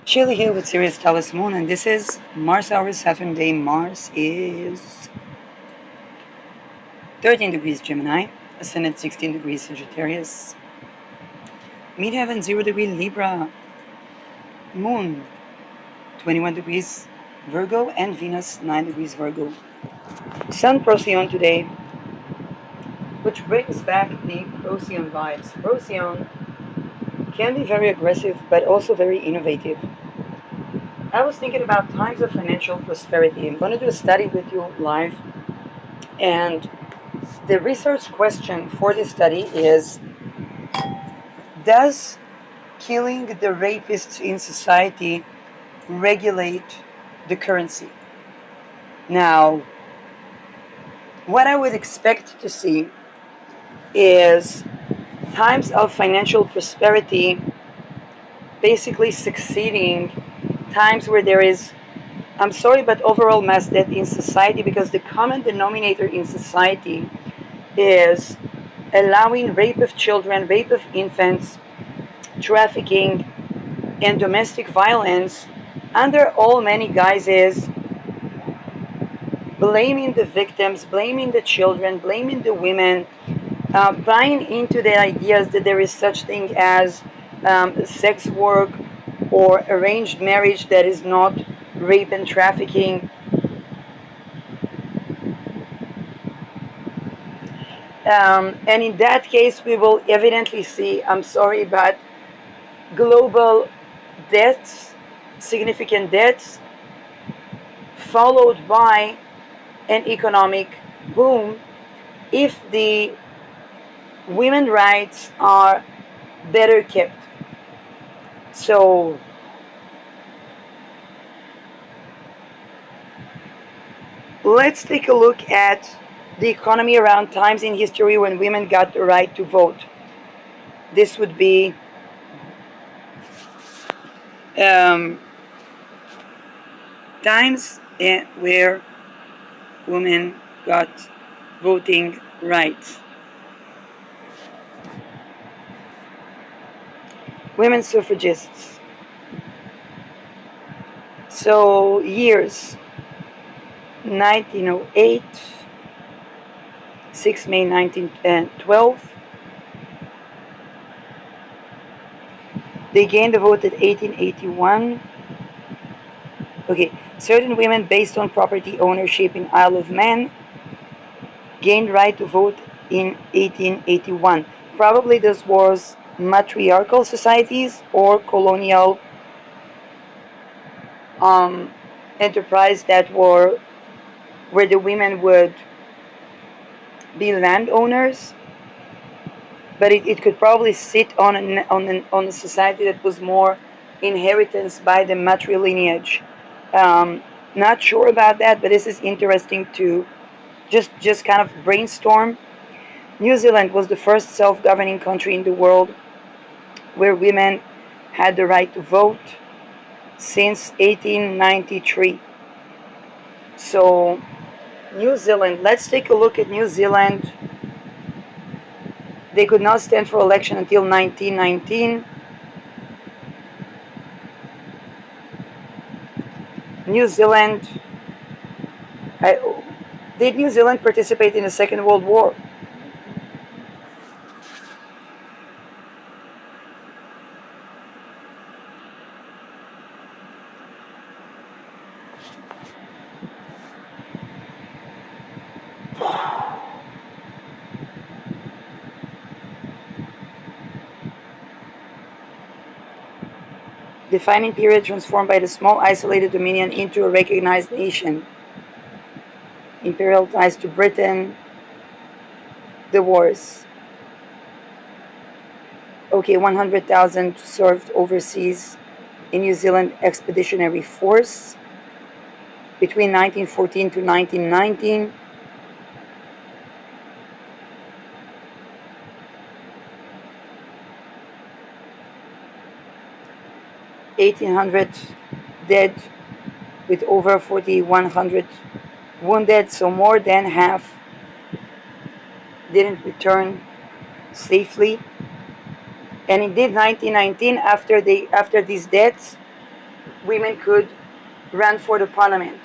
Chilly here with Sirius Taurus Moon, and this is Mars Hour 7 day. Mars is 13 degrees Gemini, Ascendant 16 degrees Sagittarius, Midheaven 0 degree Libra, Moon 21 degrees Virgo, and Venus 9 degrees Virgo. Sun Procyon today, which brings back the Procyon vibes. Procyon can be very aggressive, but also very innovative. I was thinking about times of financial prosperity. I'm going to do a study with you live, and the research question for this study is: does killing the rapists in society regulate the currency? Now, what I would expect to see is times of financial prosperity basically succeeding times where there is, I'm sorry, but overall mass death in society, because the common denominator in society is allowing rape of children, rape of infants, trafficking, and domestic violence under all many guises, blaming the victims, blaming the children, blaming the women, buying into the ideas that there is such thing as sex work or arranged marriage that is not rape and trafficking. And in that case, we will evidently see, I'm sorry, but global deaths, significant deaths, followed by an economic boom if the women's rights are better kept. So let's take a look at the economy around times in history when women got the right to vote. This would be um, times where women got voting rights. Women suffragists. So years: 1908, 6 May 1912. They gained the vote at 1881. Okay, certain women based on property ownership in Isle of Man gained right to vote in 1881. Probably this was matriarchal societies or colonial enterprise that were where the women would be landowners, but it could probably sit on a society that was more inheritance by the matrilineage. Not sure about that, but this is interesting to just kind of brainstorm. New Zealand was the first self-governing country in the world where women had the right to vote since 1893. So New Zealand, let's take a look at New Zealand. They could not stand for election until 1919. New Zealand, did New Zealand participate in the Second World War? Defining period transformed by the small isolated dominion into a recognized nation. Imperial ties to Britain, the wars. Okay, 100,000 served overseas in New Zealand Expeditionary Force between 1914 to 1919. 1,800 dead with over 4,100 wounded, so more than half didn't return safely. And indeed, 1919, after these deaths, women could run for the parliament.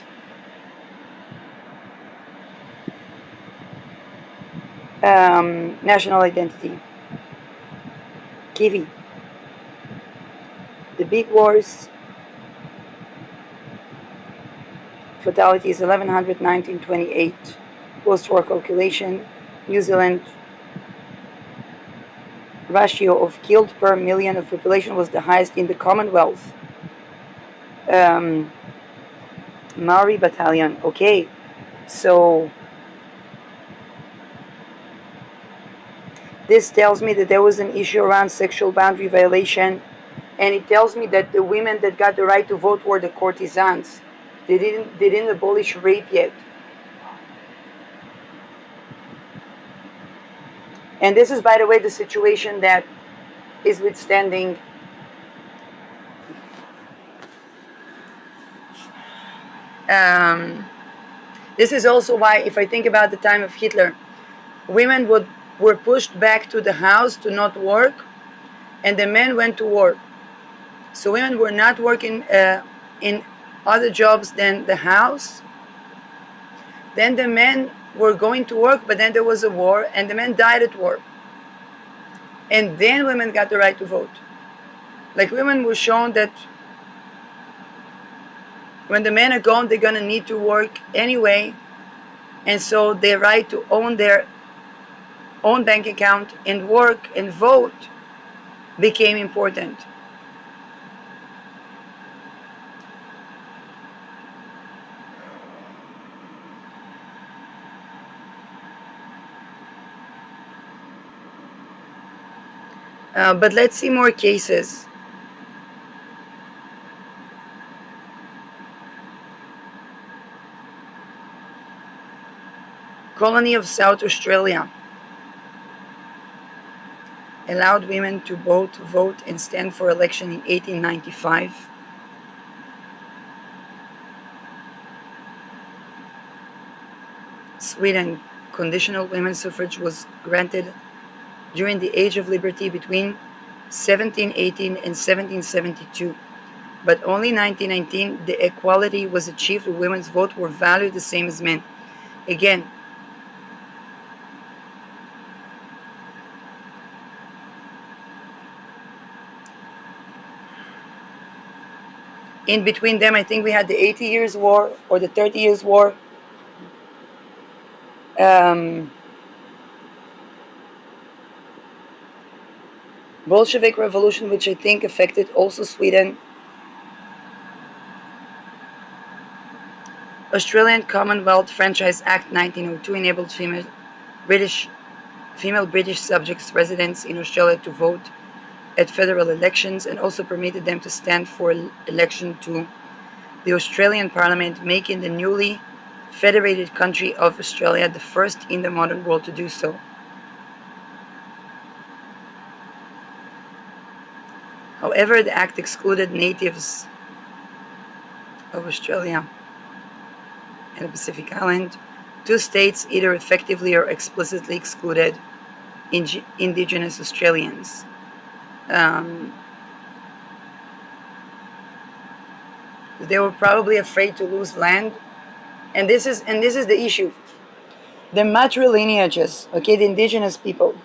National identity. Kiwi. The big wars. Fatalities 1100, 1928. Post-war calculation. New Zealand ratio of killed per million of population was the highest in the Commonwealth. Um, Maori battalion. Okay, so this tells me that there was an issue around sexual boundary violation, and it tells me that the women that got the right to vote were the courtesans. They didn't abolish rape yet. And this is, by the way, the situation that is withstanding. Um, this is also why, if I think about the time of Hitler, women were pushed back to the house to not work, and the men went to work. So women were not working in other jobs than the house. Then the men were going to work, but then there was a war, and the men died at war. And then women got the right to vote. Like, women were shown that when the men are gone, they're gonna need to work anyway, and so their right to own their own bank account and work and vote became important. But let's see more cases. Colony of South Australia allowed women to both vote and stand for election in 1895. Sweden, conditional women's suffrage was granted during the Age of Liberty between 1718 and 1772, but only in 1919 the equality was achieved. Women's vote were valued the same as men. Again, in between them, I think we had the 80 Years' War or the 30 Years' War. Bolshevik Revolution, which I think affected also Sweden. Australian Commonwealth Franchise Act 1902 enabled female British subjects residents in Australia to vote at federal elections, and also permitted them to stand for election to the Australian Parliament, making the newly federated country of Australia the first in the modern world to do so. However, the act excluded natives of Australia and the Pacific Island. Two states either effectively or explicitly excluded Indigenous Australians. They were probably afraid to lose land, and this is the issue. The matrilineages, okay, the indigenous people,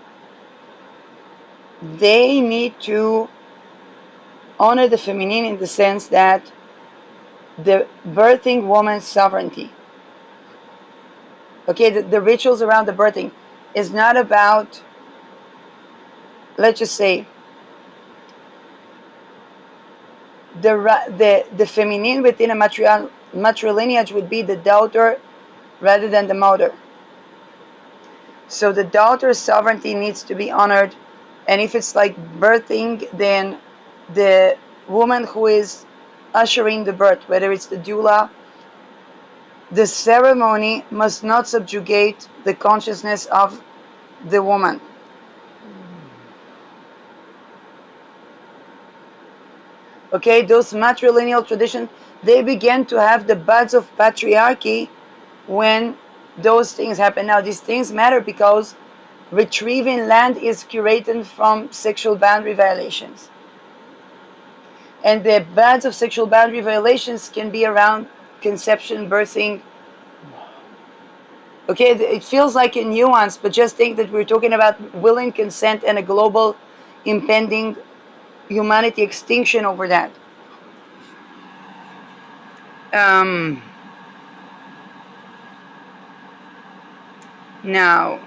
they need to honor the feminine in the sense that the birthing woman's sovereignty. Okay, the rituals around the birthing is not about, let's just say, the feminine within a matrilineage would be the daughter rather than the mother. So the daughter's sovereignty needs to be honored, and if it's like birthing, then the woman who is ushering the birth, whether it's the doula, the ceremony must not subjugate the consciousness of the woman. Okay, those matrilineal traditions, they began to have the buds of patriarchy when those things happen. Now, these things matter because retrieving land is curated from sexual boundary violations. And the bands of sexual boundary violations can be around conception, birthing. Okay, it feels like a nuance, but just think that we're talking about willing consent and a global impending humanity extinction over that. Um, Now,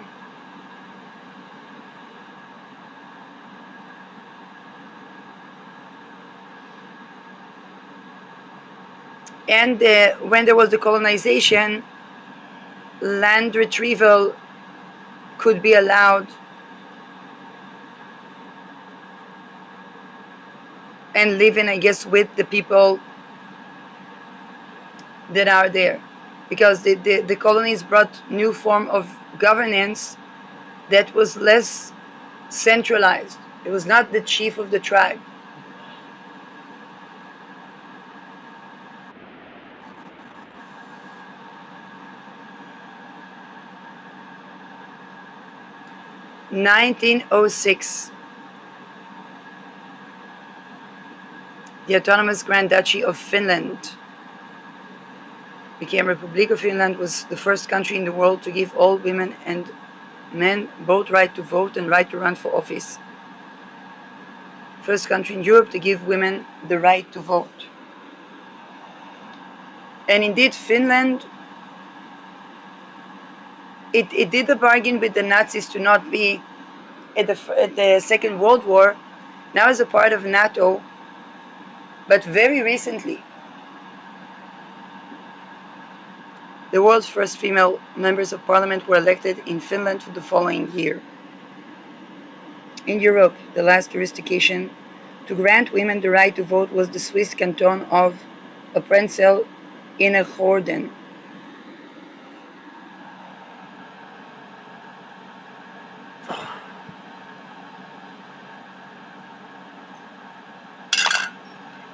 and when there was the colonization, land retrieval could be allowed and living, I guess, with the people that are there, because the colonies brought new form of governance that was less centralized. It was not the chief of the tribe. In 1906, the autonomous Grand Duchy of Finland became Republic of Finland, was the first country in the world to give all women and men both right to vote and right to run for office. First country in Europe to give women the right to vote. And indeed, Finland, it did a bargain with the Nazis to not be at the Second World War, now as a part of NATO, but very recently, the world's first female members of parliament were elected in Finland for the following year. In Europe, the last jurisdiction to grant women the right to vote was the Swiss canton of Appenzell Innerrhoden.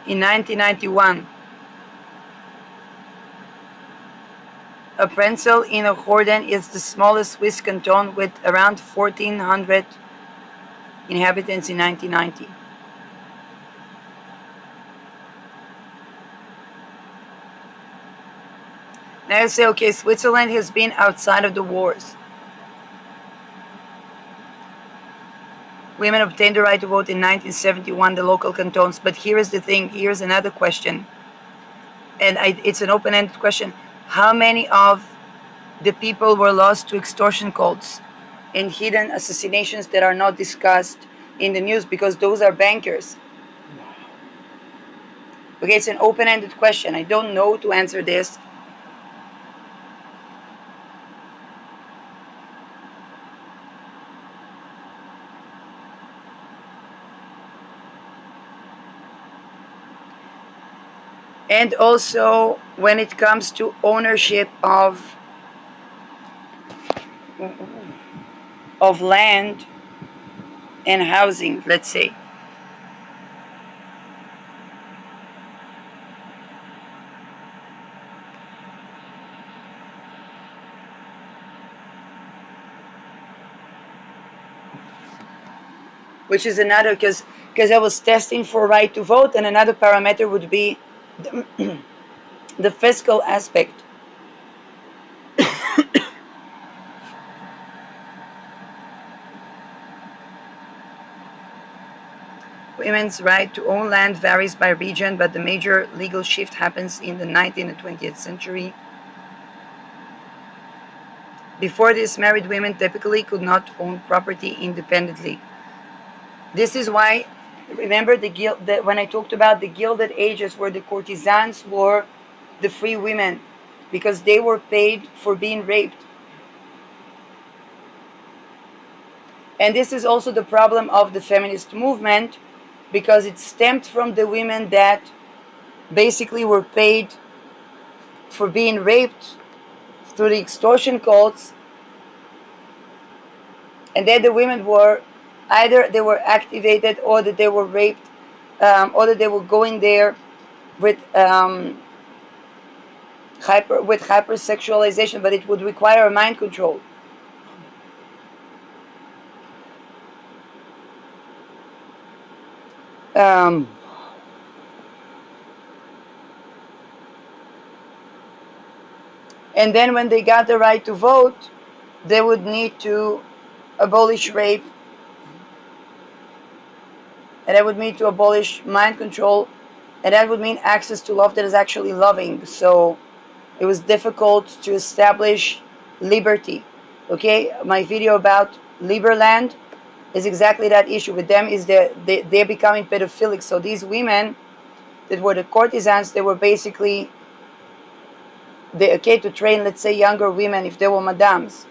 In 1991, Appenzell Innerrhoden is the smallest Swiss canton with around 1,400 inhabitants in 1990. Now you say, okay, Switzerland has been outside of the wars. Women obtained the right to vote in 1971, the local cantons. But here is the thing, here's another question. And it's an open-ended question. How many of the people were lost to extortion cults and hidden assassinations that are not discussed in the news because those are bankers? Okay, it's an open-ended question. I don't know to answer this. And also, when it comes to ownership of land and housing, let's say. Which is another, because I was testing for right to vote, and another parameter would be the fiscal aspect. Women's right to own land varies by region, but the major legal shift happens in the 19th and 20th century. Before this, married women typically could not own property independently. This is why, remember when I talked about the Gilded Ages, where the courtesans were the free women, because they were paid for being raped. And this is also the problem of the feminist movement, because it stemmed from the women that basically were paid for being raped through the extortion cults, and then the women were either they were activated or that they were raped, or that they were going there with hypersexualization, but it would require a mind control. Um, and then when they got the right to vote, they would need to abolish rape, and that would mean to abolish mind control, and that would mean access to love that is actually loving. So it was difficult to establish liberty. Okay, my video about Liberland is exactly that issue with them. Is that they're becoming pedophilic. So these women that were the courtesans, they were basically okay to train, let's say, younger women. If they were madams,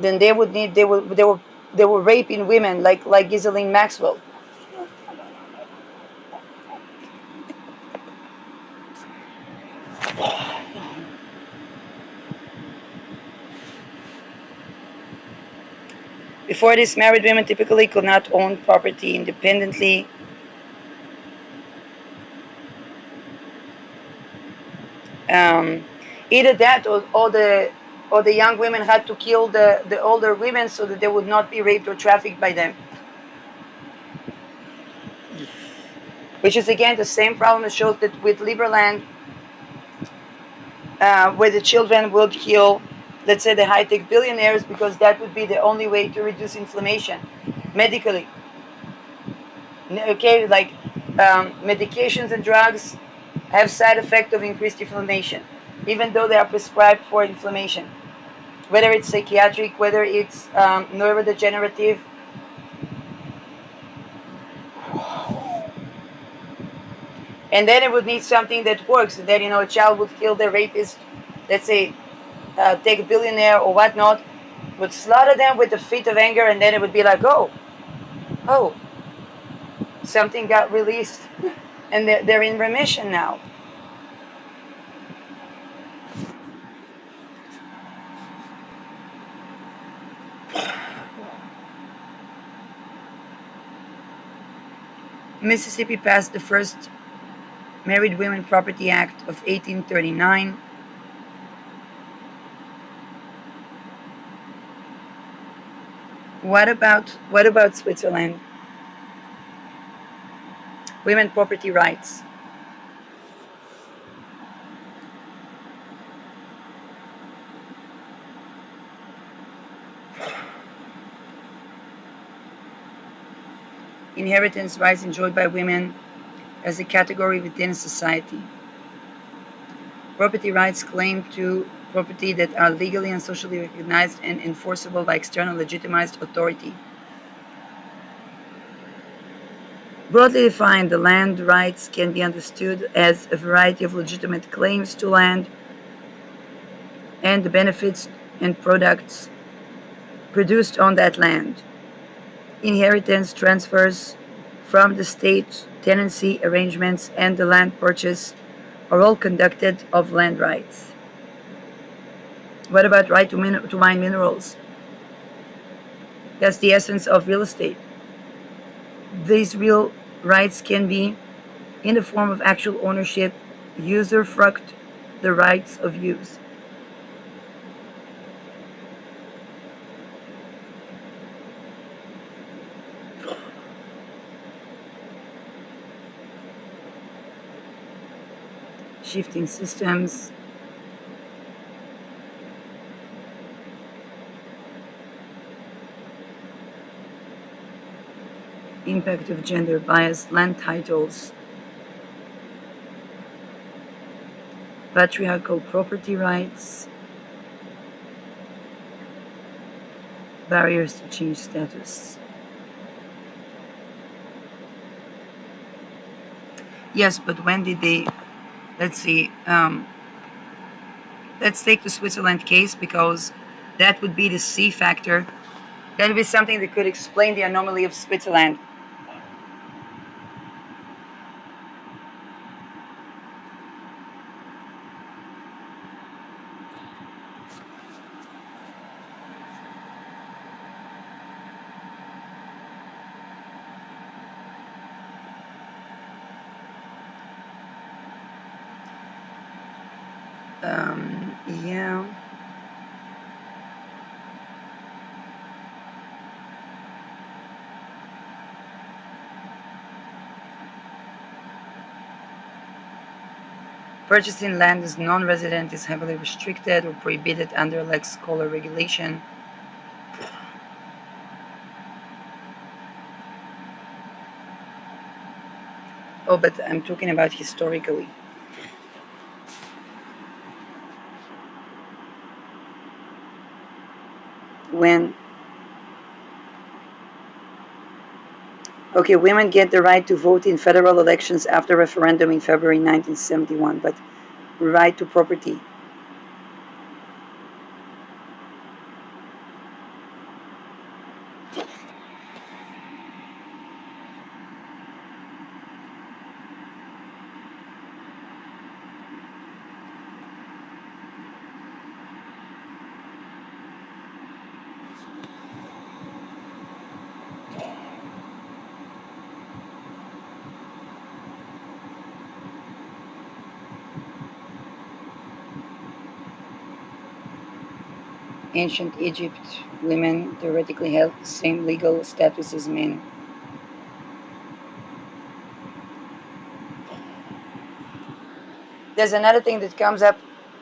then they would need they were raping women like Ghislaine Maxwell. Before this, married women typically could not own property independently. Um, Either that, or the young women had to kill the older women so that they would not be raped or trafficked by them. Which is again the same problem that shows that with Liberland, where the children would kill, let's say, the high-tech billionaires, because that would be the only way to reduce inflammation medically. Okay, like medications and drugs have side effect of increased inflammation, even though they are prescribed for inflammation, whether it's psychiatric, whether it's neurodegenerative. And then it would need something that works. That a child would kill the rapist, let's say, take a billionaire or whatnot, would slaughter them with a fit of anger, and then it would be like, oh, something got released, and they're in remission now. Mississippi passed the first Married Women Property Act of 1839. What about Switzerland? Women property rights. Inheritance rights enjoyed by women as a category within society. Property rights claim to property that are legally and socially recognized and enforceable by external legitimized authority. Broadly defined, the land rights can be understood as a variety of legitimate claims to land and the benefits and products produced on that land. Inheritance transfers from the state, tenancy arrangements, and the land purchase are all conducted of land rights. What about right to mine minerals? That's the essence of real estate. These real rights can be in the form of actual ownership, usufruct, the rights of use. Shifting systems, impact of gender bias, land titles, patriarchal property rights, barriers to change status. Yes, but when did they? Let's see. Let's take the Switzerland case because that would be the C factor. That would be something that could explain the anomaly of Switzerland. Yeah. Purchasing land as non-resident is heavily restricted or prohibited under lex scholar regulation. Oh, but I'm talking about historically. When Okay, women get the right to vote in federal elections after referendum in February 1971, but right to property. Ancient Egypt, women theoretically held the same legal status as men. There's another thing that comes up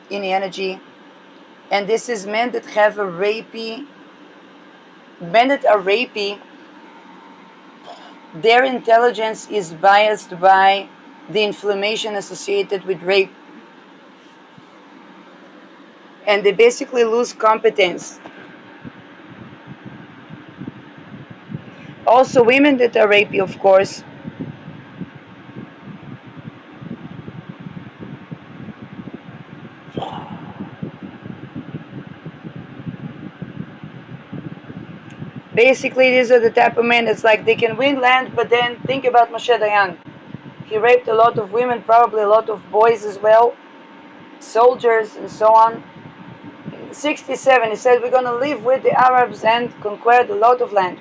in the energy, and this is men that have a men that are rapey, their intelligence is biased by the inflammation associated with rape. And they basically lose competence. Also, women that are rapey, of course, basically these are the type of men that's like they can win land, but then think about Moshe Dayan. He raped a lot of women, probably a lot of boys as well, soldiers and so on. 67, he said, we're going to live with the Arabs and conquer a lot of land.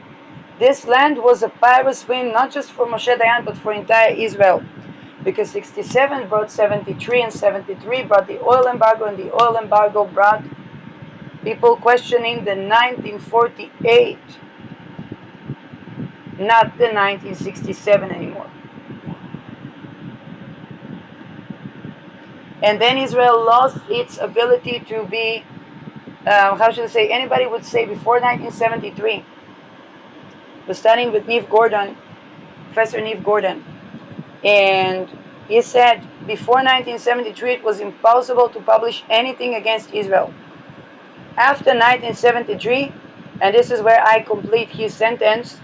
This land was a pyrrhus win, not just for Moshe Dayan, but for entire Israel. Because 67 brought 73, and 73 brought the oil embargo, and the oil embargo brought people questioning the 1948, not the 1967 anymore. And then Israel lost its ability to be, how should I say, anybody would say before 1973, was studying with Neve Gordon, Professor Neve Gordon, and he said before 1973 it was impossible to publish anything against Israel. After 1973, and this is where I complete his sentence,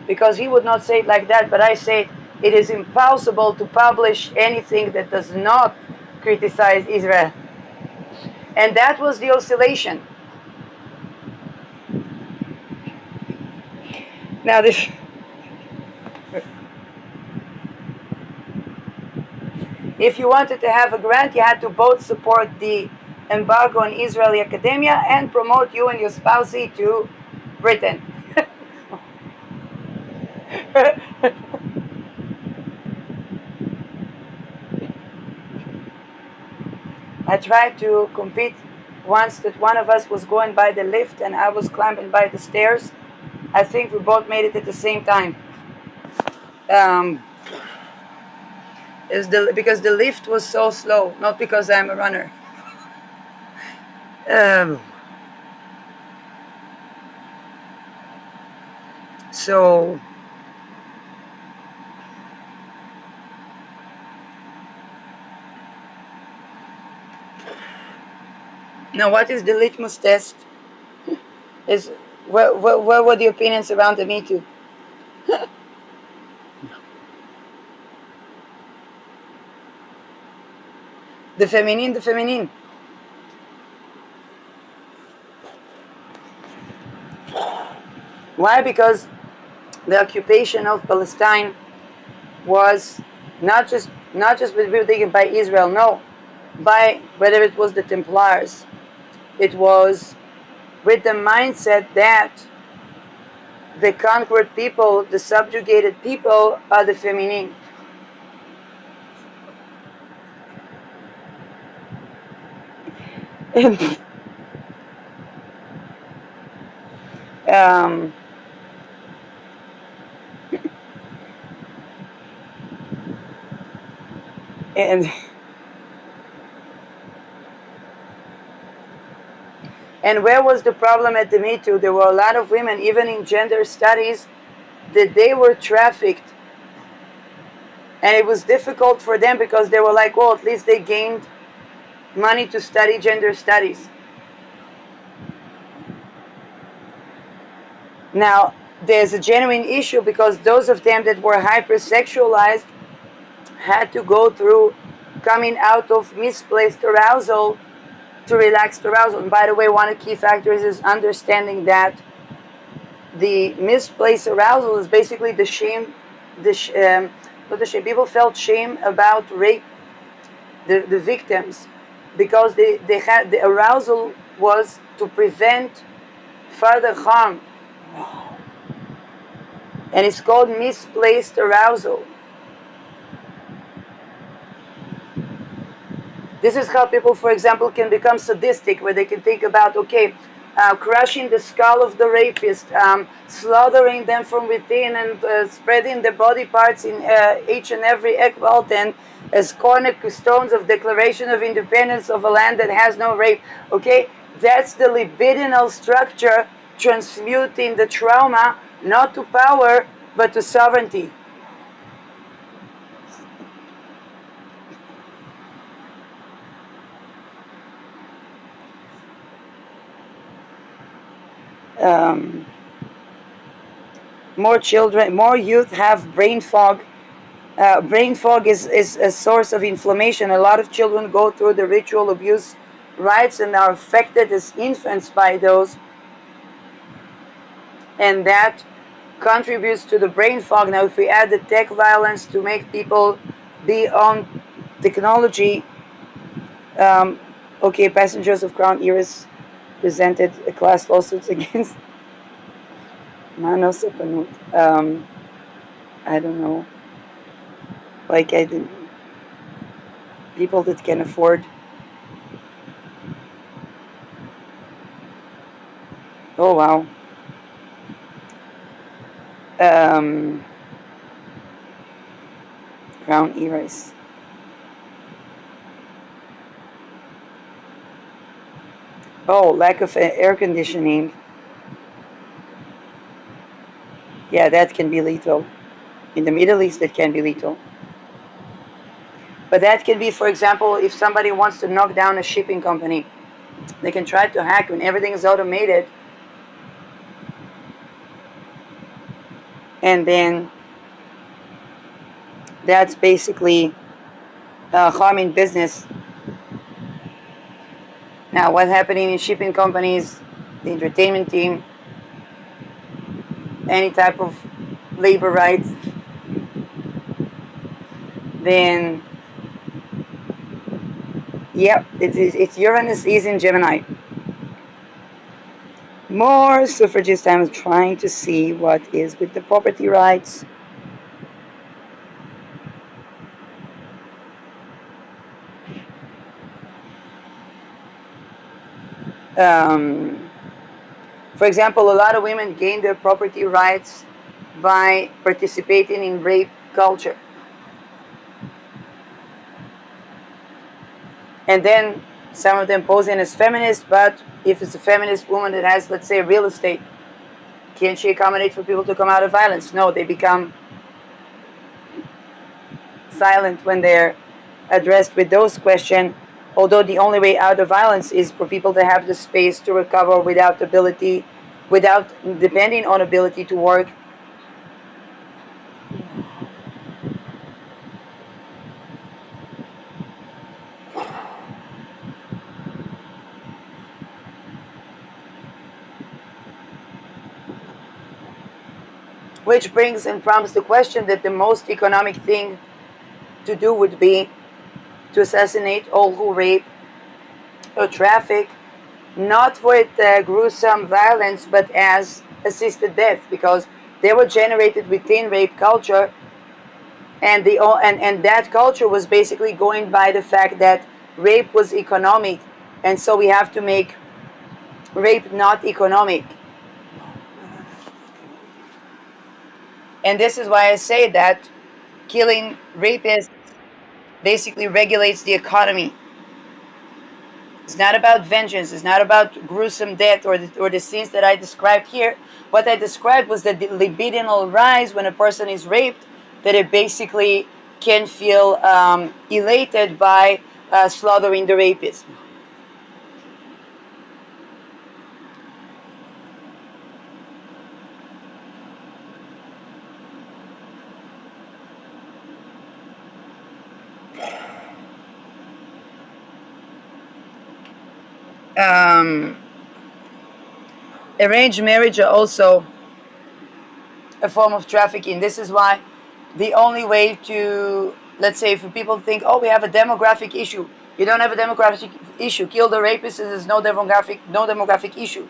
because he would not say it like that, but I say it is impossible to publish anything that does not criticize Israel. And that was the oscillation. Now this, if you wanted to have a grant, you had to both support the embargo on Israeli academia and promote you and your spousey to Britain. I tried to compete once that one of us was going by the lift and I was climbing by the stairs. I think we both made it at the same time. Because the lift was so slow, not because I'm a runner. Um, so now, what is the litmus test? Is what were the opinions around the Me Too? The feminine, the feminine. Why? Because the occupation of Palestine was not just taken by Israel, no, by whether it was the Templars, it was with the mindset that the conquered people, the subjugated people, are the feminine. um, and And where was the problem at the Me Too? There were a lot of women, even in gender studies, that they were trafficked. And it was difficult for them because they were like, well, at least they gained money to study gender studies. Now, there's a genuine issue because those of them that were hypersexualized had to go through coming out of misplaced arousal to relaxed arousal. And by the way, one of the key factors is understanding that the misplaced arousal is basically the shame, not the shame. People felt shame about rape, the victims, because they had the arousal was to prevent further harm, and it's called misplaced arousal. This is how people, for example, can become sadistic, where they can think about, okay, crushing the skull of the rapist, slaughtering them from within, and spreading the body parts in each and every ekbalt, and as cornerstones of Declaration of Independence of a land that has no rape. Okay, that's the libidinal structure transmuting the trauma not to power but to sovereignty. Um, More children, more youth have brain fog. Brain fog is a source of inflammation. A lot of children go through the ritual abuse rites and are affected as infants by those, and that contributes to the brain fog. Now, if we add the tech violence to make people be on technology, um, okay, passengers of Crown Iris presented a class lawsuits against Manos Panut. I don't know, like I didn't, people that can afford. Oh wow. Um, Crown Iris. Oh, lack of air conditioning. Yeah, that can be lethal. In the Middle East, it can be lethal. But that can be, for example, if somebody wants to knock down a shipping company, they can try to hack when everything is automated, and then that's basically harming business. Now, what's happening in shipping companies, the entertainment team, any type of labor rights, then yep, it's Uranus is in Gemini. More suffragists. I'm trying to see what is with the property rights. Um, for example, a lot of women gain their property rights by participating in rape culture. And then some of them posing as feminists, but if it's a feminist woman that has, let's say, real estate, can she accommodate for people to come out of violence? No, they become silent when they're addressed with those questions. Although the only way out of violence is for people to have the space to recover without ability, without depending on ability to work. Which brings and prompts the question that the most economic thing to do would be to assassinate all who rape or traffic, not with gruesome violence, but as assisted death, because they were generated within rape culture, and that culture was basically going by the fact that rape was economic, and so we have to make rape not economic. And this is why I say that killing rapists basically regulates the economy. It's not about vengeance. It's not about gruesome death or the scenes that I described here. What I described was the libidinal rise when a person is raped, that it basically can feel elated by slaughtering the rapist. Um, Arranged marriage are also a form of trafficking. This is why the only way to, let's say, if people think, oh, we have a demographic issue. You don't have a demographic issue. Kill the rapist. There's no demographic issue.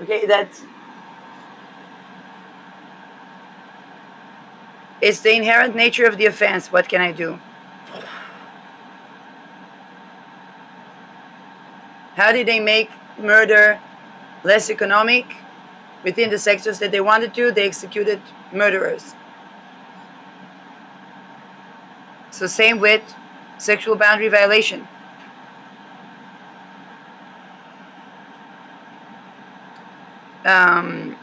Okay, that's it's the inherent nature of the offense. What can I do? How did they make murder less economic? Within the sectors that they wanted to, they executed murderers. So same with sexual boundary violation. Um,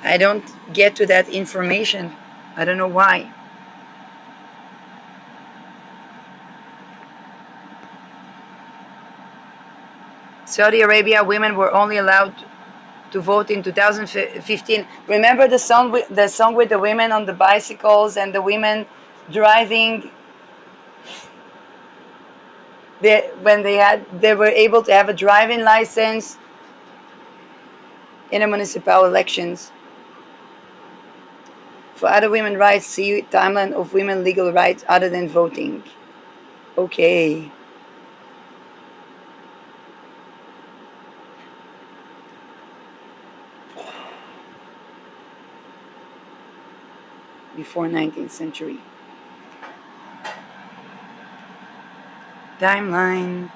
I don't get to that information. I don't know why. Saudi Arabia women were only allowed to vote in 2015. Remember the song with the women on the bicycles and the women driving. When they were able to have a driving license in the municipal elections. For other women rights, see timeline of women legal rights other than voting. Okay. Before 19th century. Timeline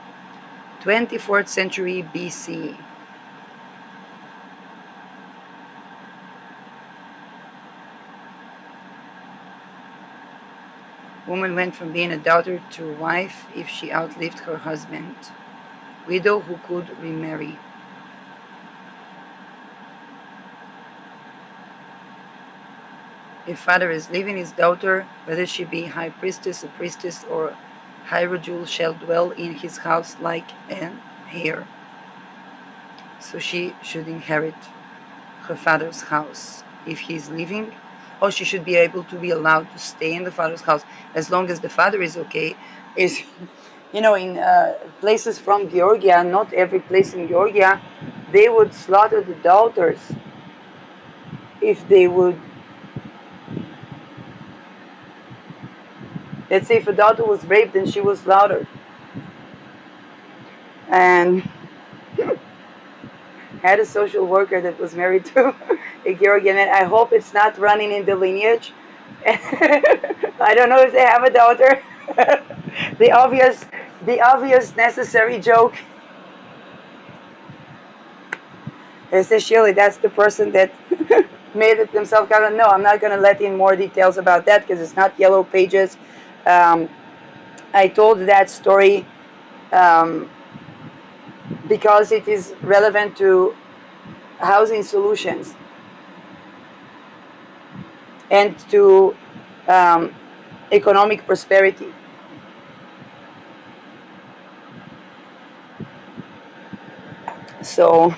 24th century BC. Woman went from being a daughter to a wife if she outlived her husband. Widow who could remarry. If father is leaving his daughter, whether she be high priestess, a priestess, or hierogule, shall dwell in his house like an heir. So she should inherit her father's house. If he is leaving, or she should be able to be allowed to stay in the father's house as long as the father is okay. Is in places from Georgia, not every place in Georgia, they would slaughter the daughters if they would. Let's say if a daughter was raped and she was slaughtered. And had a social worker that was married to a Georgian man. I hope it's not running in the lineage. I don't know if they have a daughter. the obvious, the obvious necessary joke. Essentially, that's the person that made it themselves. No, I'm not going to let in more details about that because it's not Yellow Pages. Um, I told that story because it is relevant to housing solutions and to economic prosperity. So,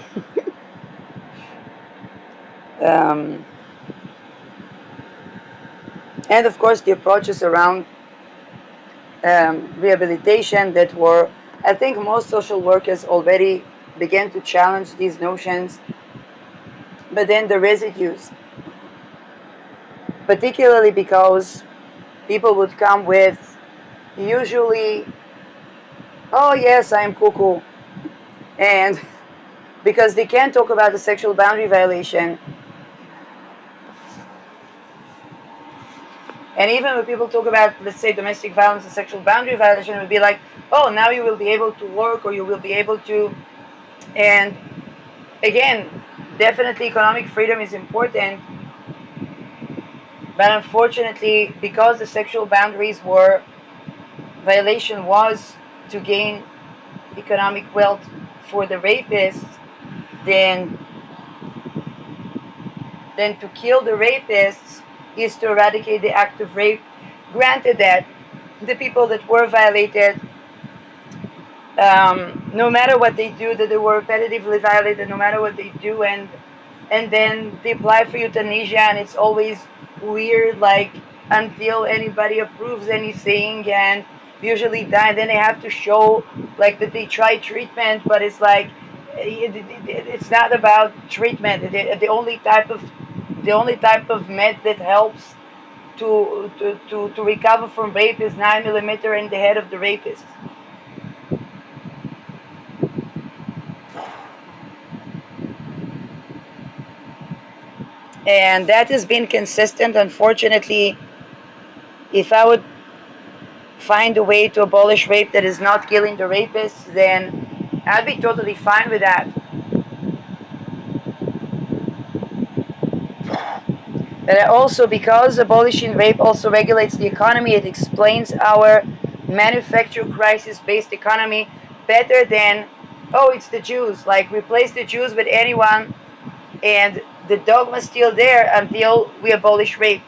um, and of course, the approaches around rehabilitation that were, I think most social workers already began to challenge these notions, but then the residues, particularly because people would come with usually, oh yes, I'm cuckoo, and because they can't talk about the sexual boundary violation, And even when people talk about, let's say, domestic violence and sexual boundary violation, it would be like, oh, now you will be able to work, or you will be able to. And again, definitely economic freedom is important, but unfortunately, because the sexual boundaries were violation was to gain economic wealth for the rapists, then to kill the rapists is to eradicate the act of rape. Granted that the people that were violated, no matter what they do, that they were repetitively violated, no matter what they do, and then they apply for euthanasia, and it's always weird, like until anybody approves anything, and usually die. Then they have to show like that they try treatment, but it's like it's not about treatment. The only type of med that helps to recover from rape is 9 millimeter in the head of the rapist. And that has been consistent. Unfortunately, if I would find a way to abolish rape that is not killing the rapists, then I'd be totally fine with that. But also, because abolishing rape also regulates the economy, it explains our manufacture crisis based economy better than, oh, it's the Jews. Like, replace the Jews with anyone, and the dogma's still there until we abolish rape.